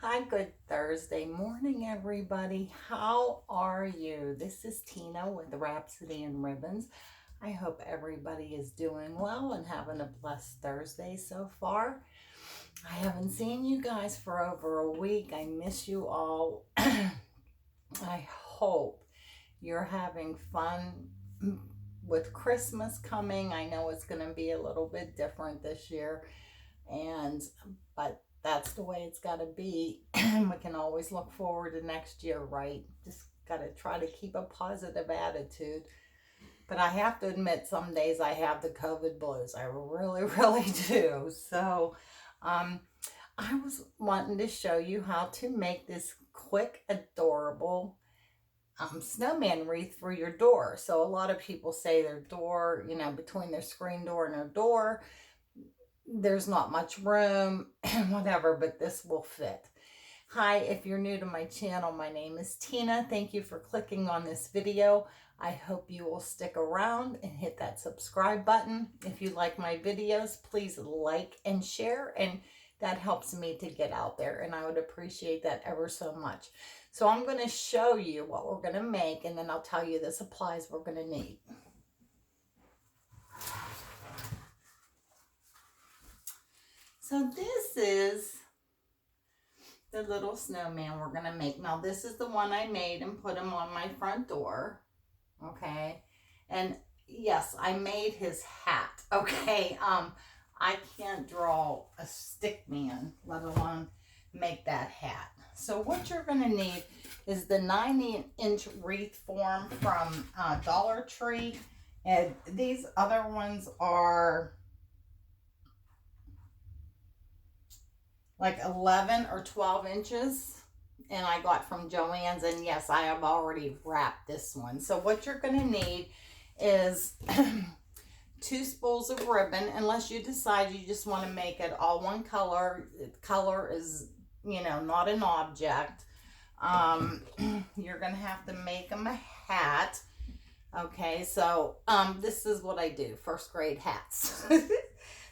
Hi, good Thursday morning, everybody. How are you? This is Tina with Rhapsody and Ribbons. I hope everybody is doing well and having a blessed Thursday so far. I haven't seen you guys for over a week. I miss you all. I hope you're having fun with Christmas coming. I know it's going to be a little bit different this year, and but that's the way it's got to be. We can always look forward to next year, right? Just got to try to keep a positive attitude. But I have to admit, some days I have the COVID blues. I really, really do. So, um, I was wanting to show you how to make this quick, adorable snowman wreath for your door. So, a lot of people say their door, between their screen door and their door, there's not much room, whatever, but this will fit. Hi, if you're new to my channel, my name is Tina. Thank you for clicking on this video. I hope you will stick around and hit that subscribe button. If you like my videos, please like and share, and that helps me to get out there, and I would appreciate that ever so much. So I'm going to show you what we're going to make, and then I'll tell you the supplies we're going to need. So this is the little snowman we're going to make. Now this is the one I made and put him on my front door. Okay. And yes, I made his hat. Okay. I can't draw a stick man, let alone make that hat. So what you're going to need is the 90-inch wreath form from Dollar Tree. And these other ones are like 11 or 12 inches, and I got from Joann's, and yes, I have already wrapped this one. So what you're going to need is 2 spools of ribbon, unless you decide you just want to make it all one color. Color is, not an object. You're going to have to make them a hat. Okay, so this is what I do, first grade hats.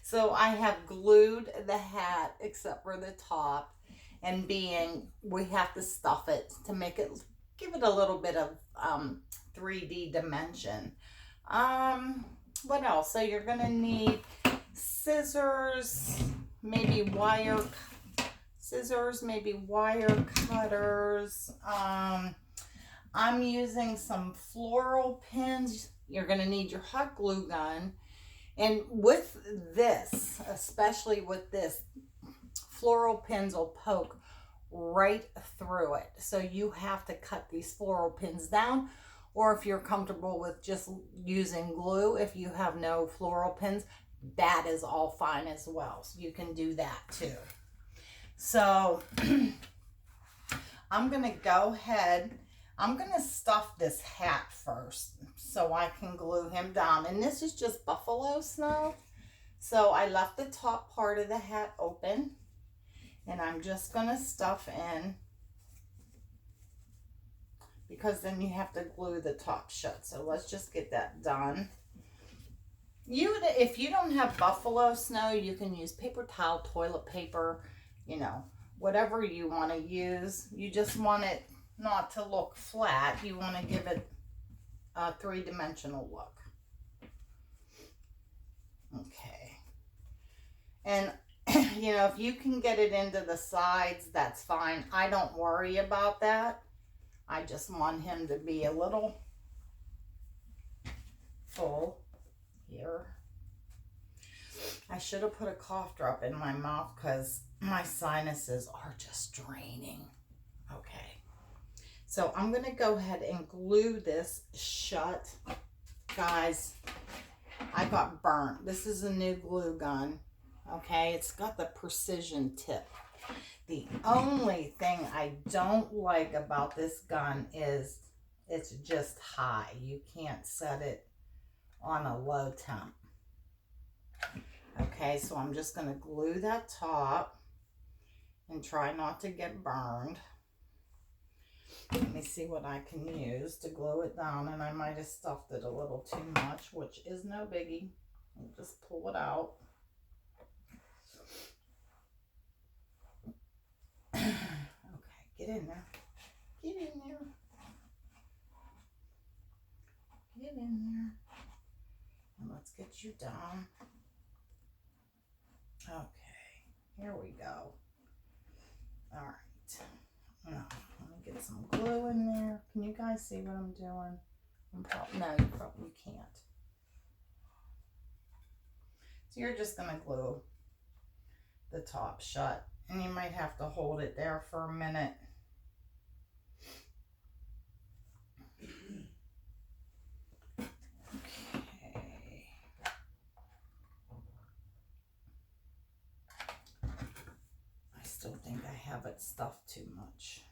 So I have glued the hat except for the top, and we have to stuff it to give it a little bit of 3D dimension. What else? So you're gonna need scissors, maybe wire cutters. I'm using some floral pins. You're gonna need your hot glue gun. And with this, especially with this, floral pins will poke right through it. So you have to cut these floral pins down, or if you're comfortable with just using glue, if you have no floral pins, that is all fine as well. So you can do that too. So I'm going to go ahead. I'm going to stuff this hat first so I can glue him down. And this is just buffalo snow. So I left the top part of the hat open, and I'm just going to stuff in, because then you have to glue the top shut. So let's just get that done. If you don't have buffalo snow, you can use paper towel, toilet paper, whatever you want to use. You just want it not to look flat. You want to give it a 3-dimensional look. Okay. And if you can get it into the sides, that's fine. I don't worry about that. I just want him to be a little full here. I should have put a cough drop in my mouth because my sinuses are just draining. Okay. So I'm going to go ahead and glue this shut. Guys, I got burnt. This is a new glue gun. Okay, it's got the precision tip. The only thing I don't like about this gun is it's just high. You can't set it on a low temp. Okay, so I'm just going to glue that top and try not to get burned. Let me see what I can use to glue it down, and I might have stuffed it a little too much, which is no biggie. I'll just pull it out. Get in there. Get in there. Get in there. And let's get you down. Okay, here we go. All right. Now, let me get some glue in there. Can you guys see what I'm doing? No, you probably can't. So you're just going to glue the top shut. And you might have to hold it there for a minute. Okay. I still think I have it stuffed too much.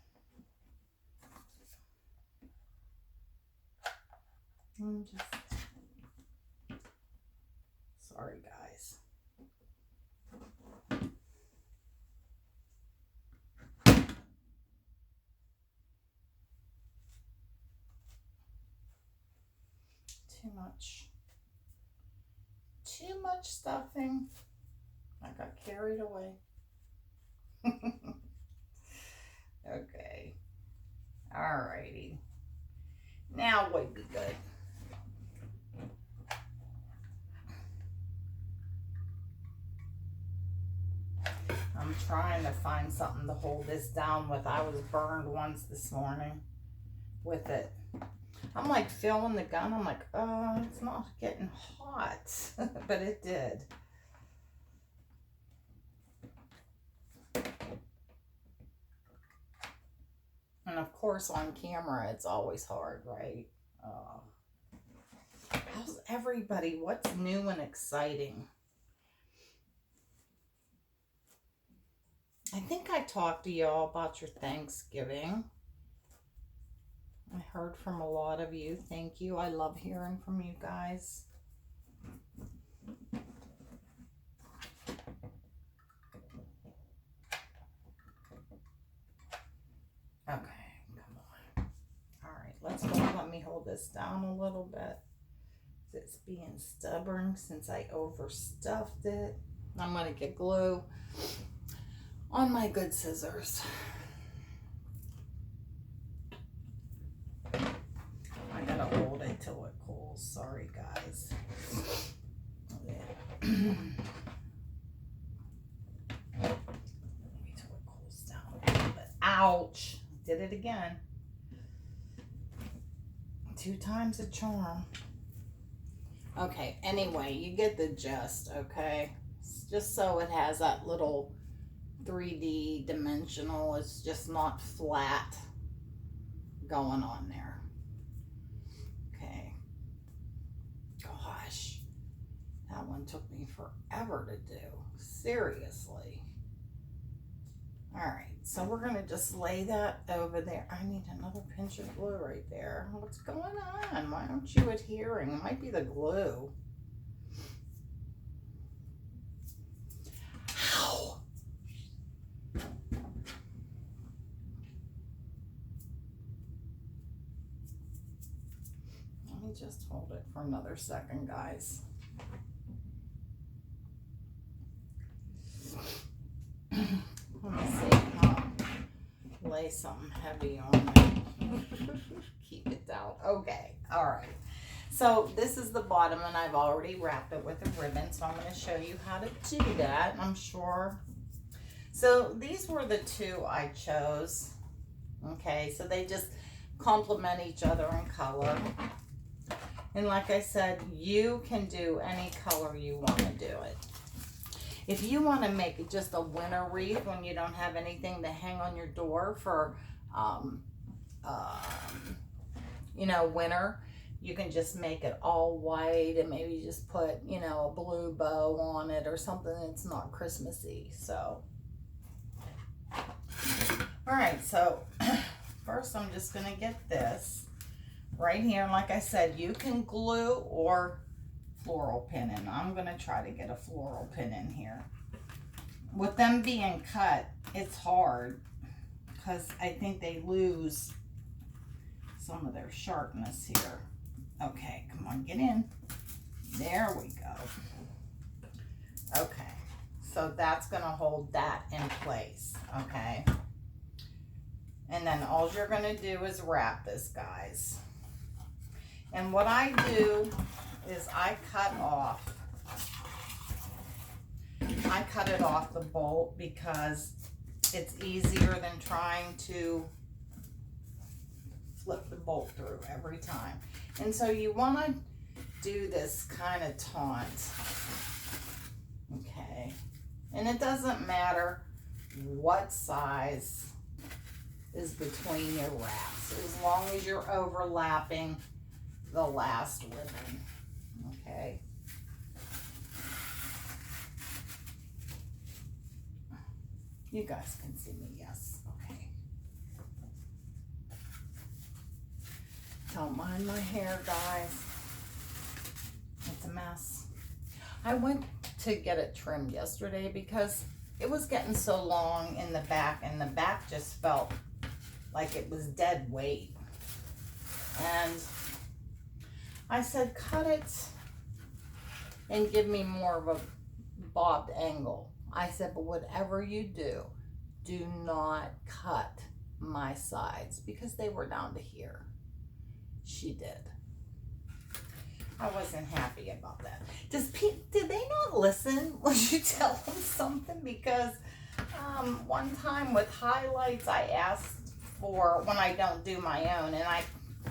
Sorry, guys. Too much stuffing. I got carried away. Okay. Alrighty. Now would be good. I'm trying to find something to hold this down with. I was burned once this morning with it. I'm like filling the gun. I'm like, oh, it's not getting hot. But it did. And of course on camera it's always hard, right? How's everybody? What's new and exciting? I think I talked to y'all about your Thanksgiving. I heard from a lot of you. Thank you. I love hearing from you guys. Okay, come on. All right, let's go. Let me hold this down a little bit. It's being stubborn since I overstuffed it. I'm going to get glue on my good scissors. I gotta hold it till it cools. Sorry, guys. Wait till it cools down a little bit. Ouch! Did it again. 2 times a charm. Okay, anyway, you get the gist, okay? It's just so it has that little 3D dimensional, it's just not flat going on there. Okay. Gosh, that one took me forever to do. Seriously. All right, so we're gonna just lay that over there. I need another pinch of glue right there. What's going on? Why aren't you adhering? It might be the glue. Ow! Let me just hold it for another second, guys. Let me see. Lay something heavy on it. Keep it down. Okay. All right. So this is the bottom, and I've already wrapped it with a ribbon. So I'm going to show you how to do that. I'm sure. So these were the 2 I chose. Okay. So they just complement each other in color. And like I said, you can do any color you want to do it. If you want to make just a winter wreath when you don't have anything to hang on your door for, you know, winter, you can just make it all white and maybe just put, you know, a blue bow on it or something that's not Christmassy. So, all right, so first I'm just going to get this right here. Like I said, you can glue or floral pin in. I'm going to try to get a floral pin in here. With them being cut, it's hard because I think they lose some of their sharpness here. Okay, come on, get in. There we go. Okay, so that's going to hold that in place, okay? And then all you're going to do is wrap this, guys. And what I do is I cut it off the bolt because it's easier than trying to flip the bolt through every time. And so you want to do this kind of taunt. Okay. And it doesn't matter what size is between your wraps, as long as you're overlapping the last ribbon. Okay. You guys can see me, yes. Okay. Don't mind my hair, guys. It's a mess. I went to get it trimmed yesterday because it was getting so long in the back, and the back just felt like it was dead weight. And I said, cut it and give me more of a bobbed angle. I said, but whatever you do, do not cut my sides because they were down to here. She did. I wasn't happy about that. Did they not listen when you tell them something? Because one time with highlights, I asked for, when I don't do my own, and I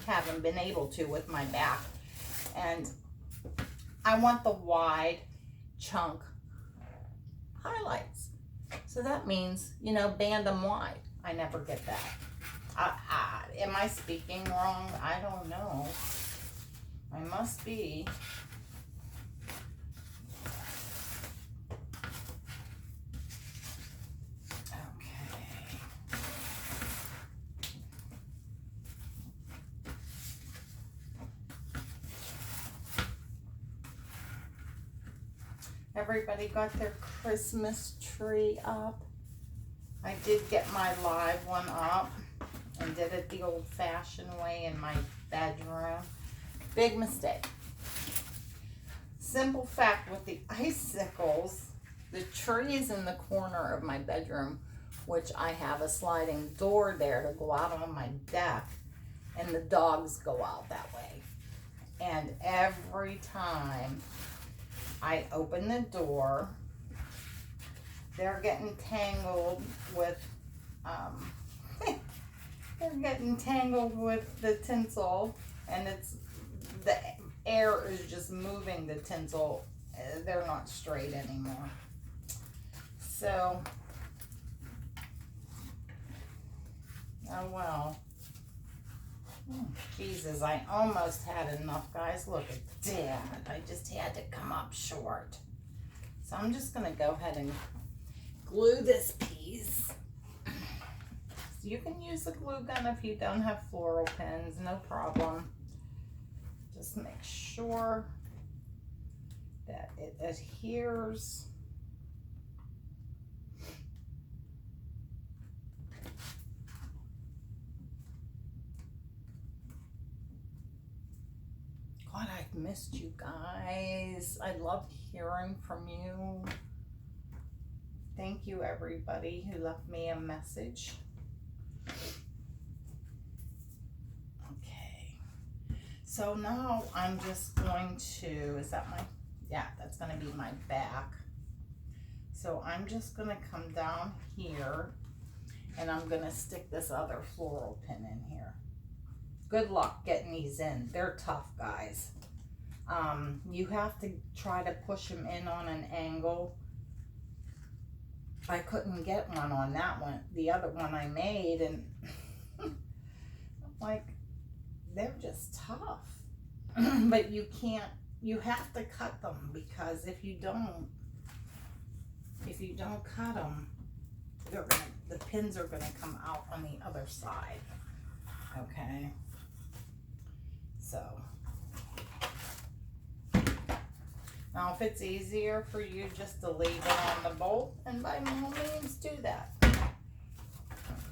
haven't been able to with my back, and I want the wide chunk highlights. So that means, you know, band them wide. I never get that. Am I speaking wrong? I don't know. I must be. Okay. Everybody got their Christmas tree up. I did get my live one up and did it the old-fashioned way in my bedroom. Big mistake. Simple fact with the icicles, the tree is in the corner of my bedroom, which I have a sliding door there to go out on my deck, and the dogs go out that way. And every time I open the door, they're getting tangled with the tinsel, and the air is just moving the tinsel. They're not straight anymore. So, oh well. Jesus, I almost had enough, guys. Look at that. I just had to come up short. So I'm just going to go ahead and glue this piece. So you can use a glue gun if you don't have floral pins, no problem. Just make sure that it adheres. God, I've missed you guys. I love hearing from you. Thank you, everybody who left me a message. Okay. So now I'm just going to, is that my, yeah, that's going to be my back. So I'm just going to come down here and I'm going to stick this other floral pin in here. Good luck getting these in. They're tough, guys. You have to try to push them in on an angle. I couldn't get one on that one, the other one I made, and like, they're just tough. But you can't, you have to cut them, because if you don't cut them, the pins are gonna come out on the other side. Okay. So now if it's easier for you just to leave it on the bolt, and by all means do that.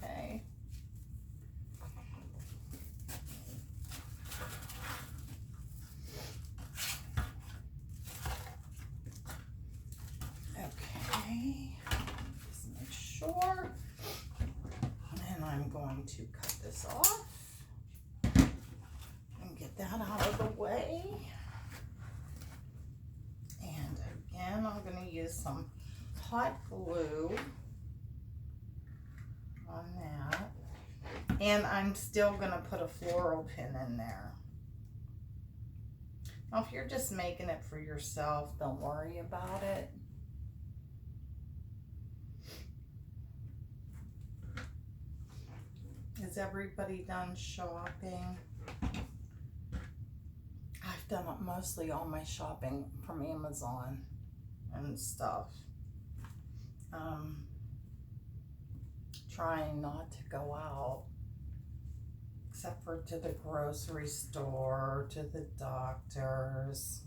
Okay. Okay. Just make sure. And I'm going to cut this off and get that out of the way. And again, I'm going to use some hot glue on that. And I'm still going to put a floral pin in there. Now, if you're just making it for yourself, don't worry about it. Is everybody done shopping? I've done mostly all my shopping from Amazon and stuff. Trying not to go out except for to the grocery store, to the doctor's.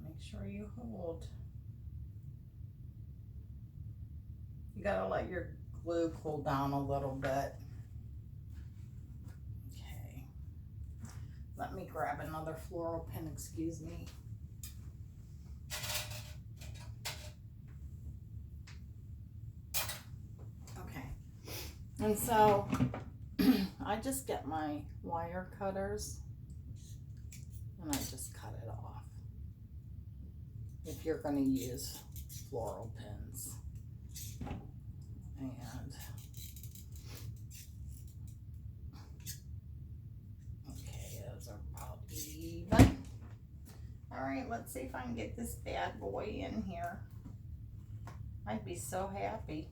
Make sure you hold. You gotta let your glue cool down a little bit. Okay. Let me grab another floral pin, excuse me. Okay. And so I just get my wire cutters and I just cut it off. If you're going to use floral pins. And okay, those are about even. All right, let's see if I can get this bad boy in here. I'd be so happy.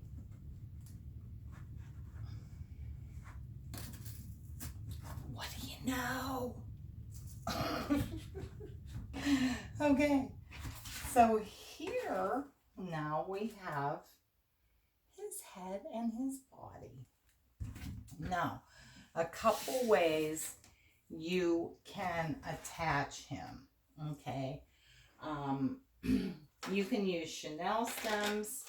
What do you know? Okay, so here now we have his head and his body. Now, a couple ways you can attach him, okay? You can use chenille stems.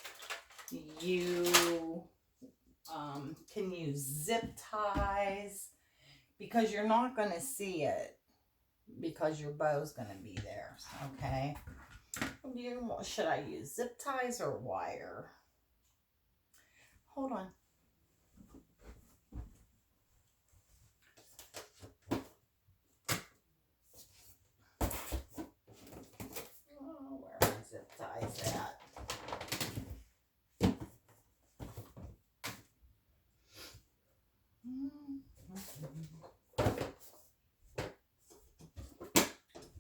You can use zip ties because you're not going to see it because your bow's going to be there, okay? Should I use zip ties or wire? Hold on. Oh, where are zip ties at?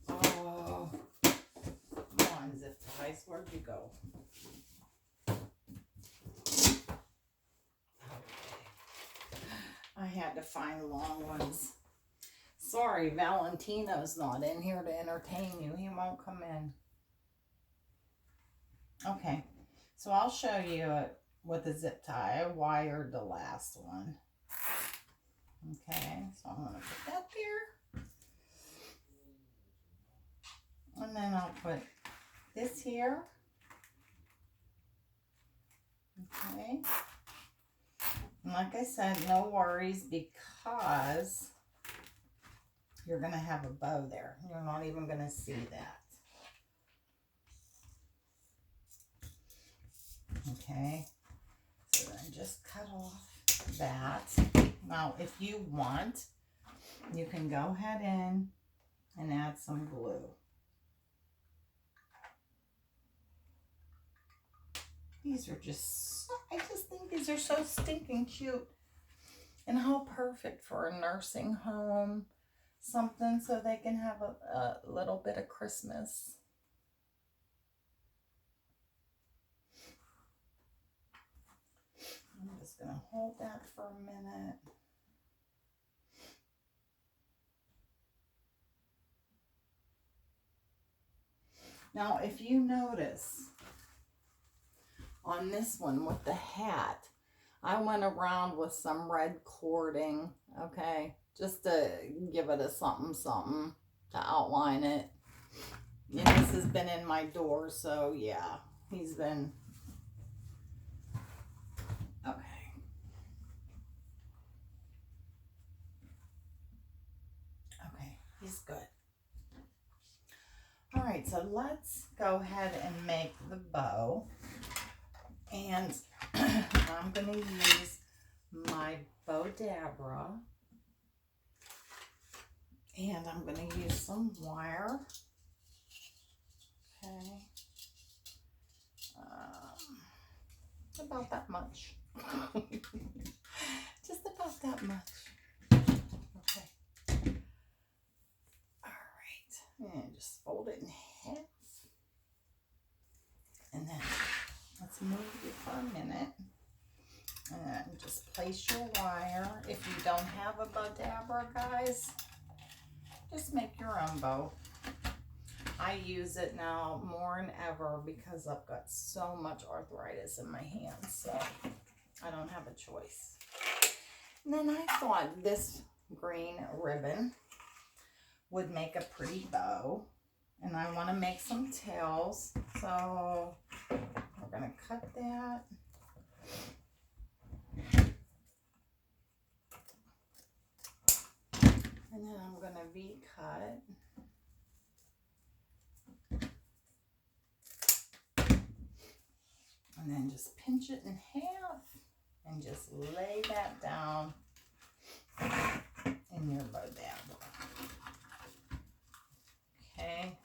Oh, come on, zip ties. Where'd you go? I had to find long ones. Sorry, Valentino's not in here to entertain you. He won't come in. Okay, so I'll show you it with a zip tie. I wired the last one. Okay, so I'm going to put that there. And then I'll put this here. Okay. And like I said, no worries because you're going to have a bow there. You're not even going to see that. Okay. So then just cut off that. Now, if you want, you can go ahead in and add some glue. These are just, I just think these are so stinking cute. And how perfect for a nursing home. Something so they can have a little bit of Christmas. I'm just going to hold that for a minute. Now, if you notice, on this one with the hat, I went around with some red cording, okay, just to give it a something something to outline it. And this has been in my door, so yeah, he's been, okay. Okay, he's good. All right, so let's go ahead and make the bow. And I'm going to use my bow dabra. And I'm going to use some wire. Okay. About that much. Just about that much. Okay. All right. And just fold it in half. And then let's move it for a minute. And just place your wire. If you don't have a bow dabra, guys, just make your own bow. I use it now more than ever because I've got so much arthritis in my hands, so I don't have a choice. And then I thought this green ribbon would make a pretty bow, and I want to make some tails, so we're going to cut that. And then I'm going to V-cut. And then just pinch it in half and just lay that down in your bow dabra. Okay.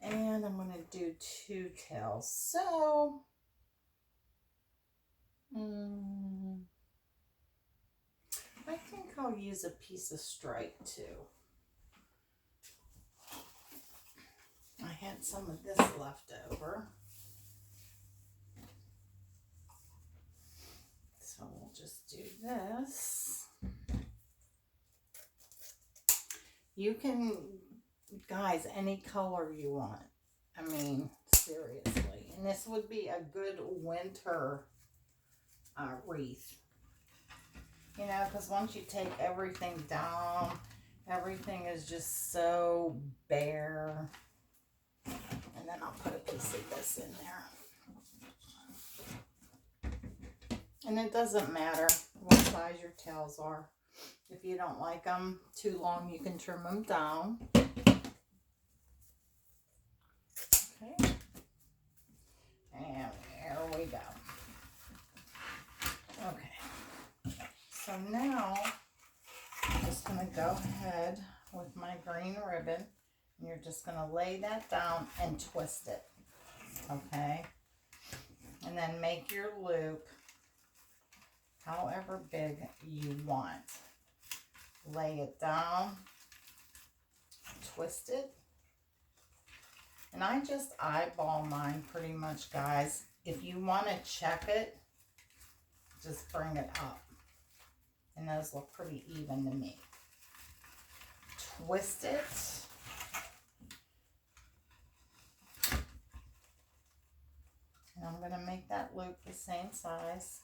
And I'm going to do 2 tails. So, I think I'll use a piece of stripe too. I had some of this left over. So we'll just do this. You can, guys, any color you want. I mean, seriously. And this would be a good winter wreath. You know, because once you take everything down, everything is just so bare. And then I'll put a piece of this in there. And it doesn't matter what size your tails are. If you don't like them too long, you can trim them down. Okay. And there we go. Okay. So now, I'm just going to go ahead with my green ribbon. And you're just going to lay that down and twist it. Okay. And then make your loop however big you want. Lay it down, twist it, and I just eyeball mine pretty much, guys. If you want to check it, just bring it up, and those look pretty even to me. Twist it, and I'm going to make that loop the same size.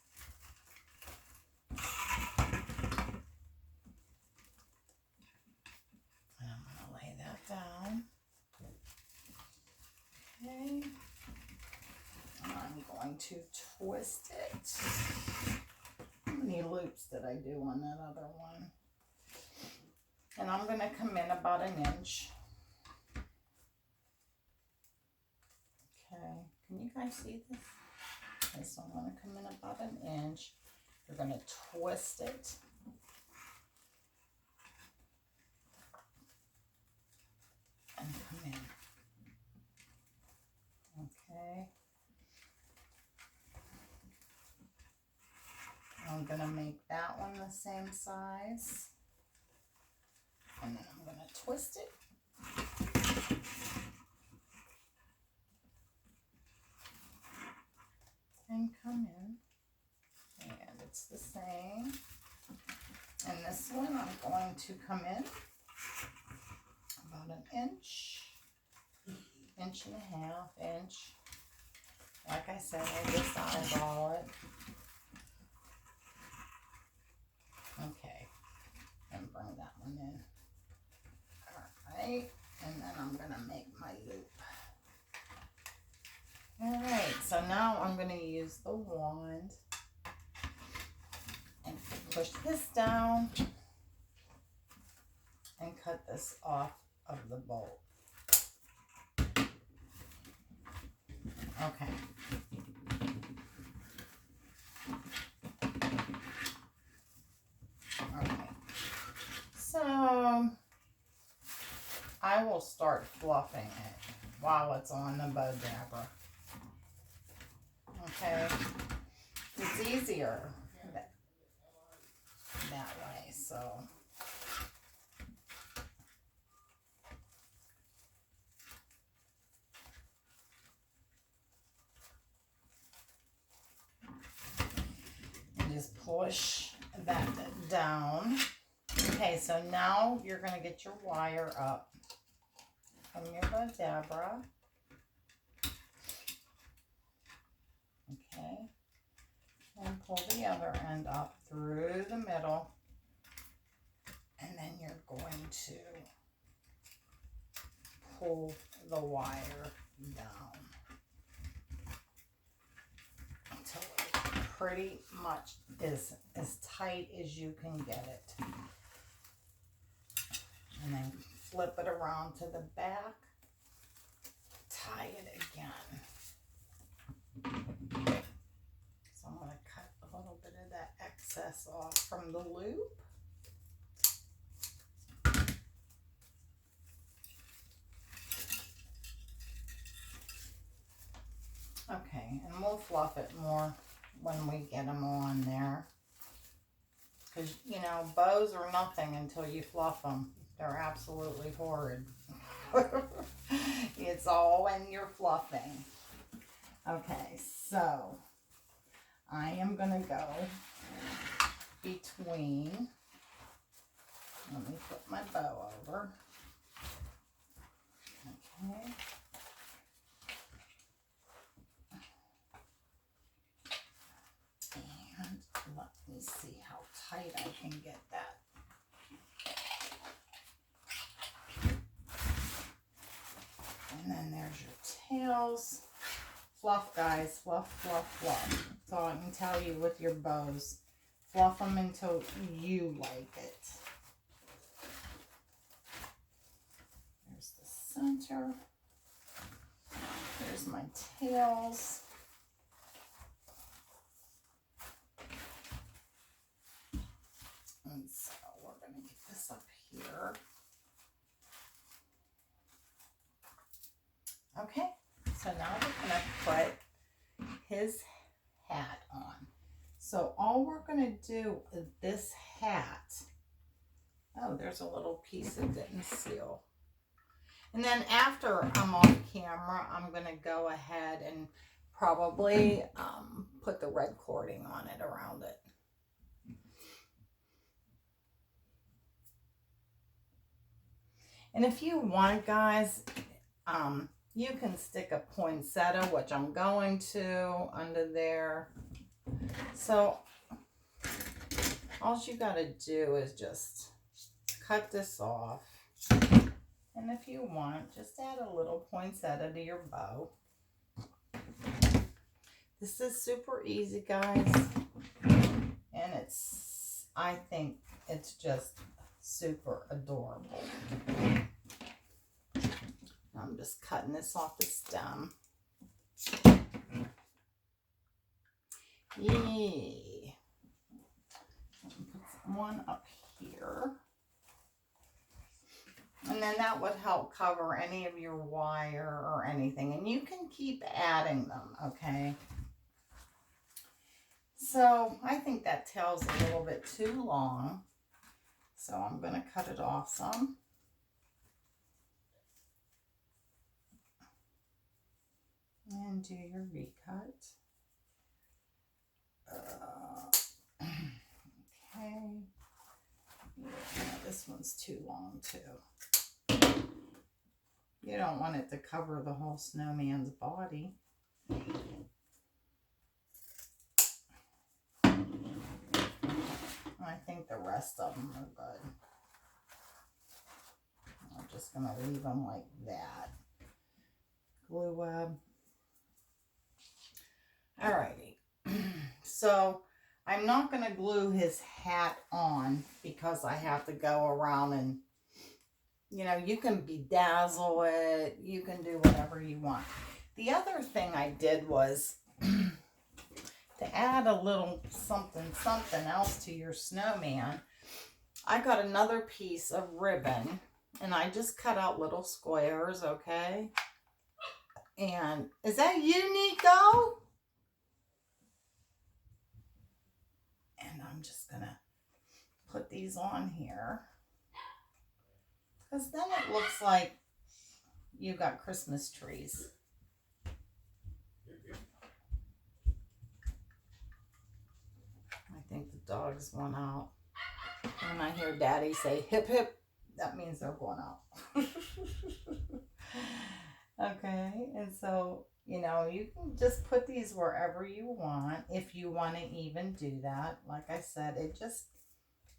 Down. Okay. And I'm going to twist it. How many loops did I do on that other one? And I'm going to come in about 1 inch. Okay. Can you guys see this? Okay, so I'm going to come in about 1 inch. You're going to twist it. And come in. Okay. I'm going to make that one the same size. And then I'm going to twist it. And come in. And it's the same. And this one I'm going to come in about 1 inch, 1.5 inches. Like I said, I just eyeball it. Okay, and bring that one in. Alright, and then I'm going to make my loop. Alright, so now I'm going to use the wand and push this down and cut this off of the bolt. Okay. Alright. So I will start fluffing it while it's on the bow dabber. Okay. It's easier that way, so. And just push that down. Okay, so now you're going to get your wire up from your bow dabber. Okay. And pull the other end up through the middle. And then you're going to pull the wire down until it pretty much is as tight as you can get it. And then flip it around to the back, tie it again. So I'm going to cut a little bit of that excess off from the loop. Okay, and we'll fluff it more when we get them on there. Because, you know, bows are nothing until you fluff them. They're absolutely horrid. It's all when you're fluffing. Okay, so I am going to go between, let me put my bow over. Okay. And let me see how tight I can get that. And then there's your tails. Fluff, guys. Fluff, fluff, fluff. That's all I can tell you with your bows. Fluff them until you like it. There's the center. There's my tails. And so we're going to get this up here. Okay, so now we're going to put his hat on. So all we're going to do is this hat. Oh, there's a little piece that didn't seal. And then after I'm on camera, I'm going to go ahead and probably put the red cording on it around it. And if you want, guys, you can stick a poinsettia, which I'm going to, under there. So all you got to do is just cut this off. And if you want, just add a little poinsettia to your bow. This is super easy, guys. And it's, I think it's just super adorable. I'm just cutting this off the stem. Yay. Put one up here. And then that would help cover any of your wire or anything. And you can keep adding them, okay? So I think that tail's a little bit too long. So I'm going to cut it off some. And do your recut. Okay. Yeah, this one's too long too. You don't want it to cover the whole snowman's body. I think the rest of them are good. I'm just going to leave them like that. Glue web. Alrighty. So I'm not going to glue his hat on because I have to go around and, you know, you can bedazzle it. You can do whatever you want. The other thing I did was to add a little something else to your snowman. I got another piece of ribbon and I just cut out little squares, okay? And is that you, Nico? And I'm just gonna put these on here because then it looks like you got Christmas trees. I think the dogs went out. When I hear Daddy say hip hip, that means they're going out. Okay, and so, you know, you can just put these wherever you want if you want to even do that. Like I said, it just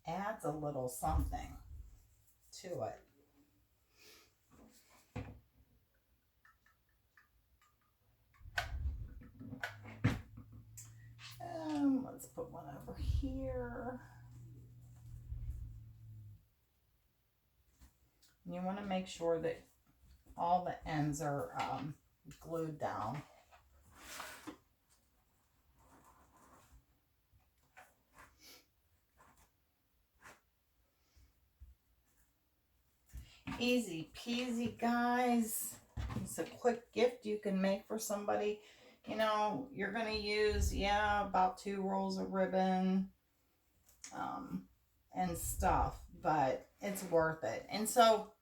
adds a little something to it. Let's put one over here. You want to make sure that all the ends are glued down. Easy peasy, guys. It's a quick gift you can make for somebody. You know, you're going to use, about 2 rolls of ribbon and stuff, but it's worth it. And so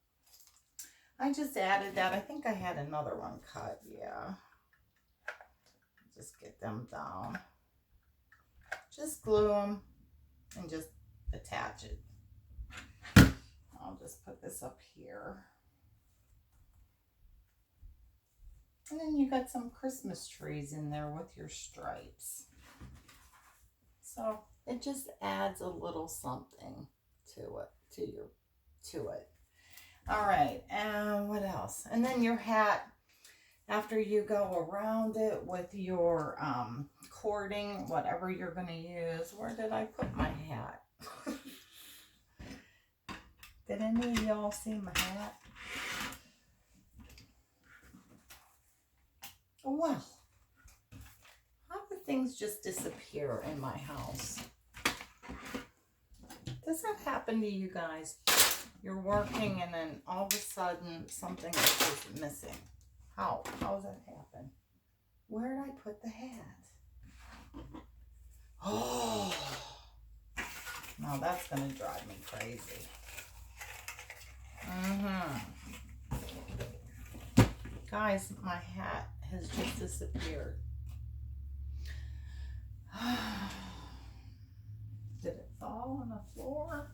I just added that. I think I had another one cut, Just get them down. Just glue them and just attach it. I'll just put this up here. And then you got some Christmas trees in there with your stripes. So it just adds a little something to it. All right, and what else? And then your hat, after you go around it with your cording, whatever you're going to use. Where did I put my hat? Did any of y'all see my hat? Well, how do things just disappear in my house? Does that happen to you guys? You're working and then all of a sudden something is just missing. How does that happen? Where did I put the hat? Oh, now that's going to drive me crazy. Guys, my hat has just disappeared. Did it fall on the floor?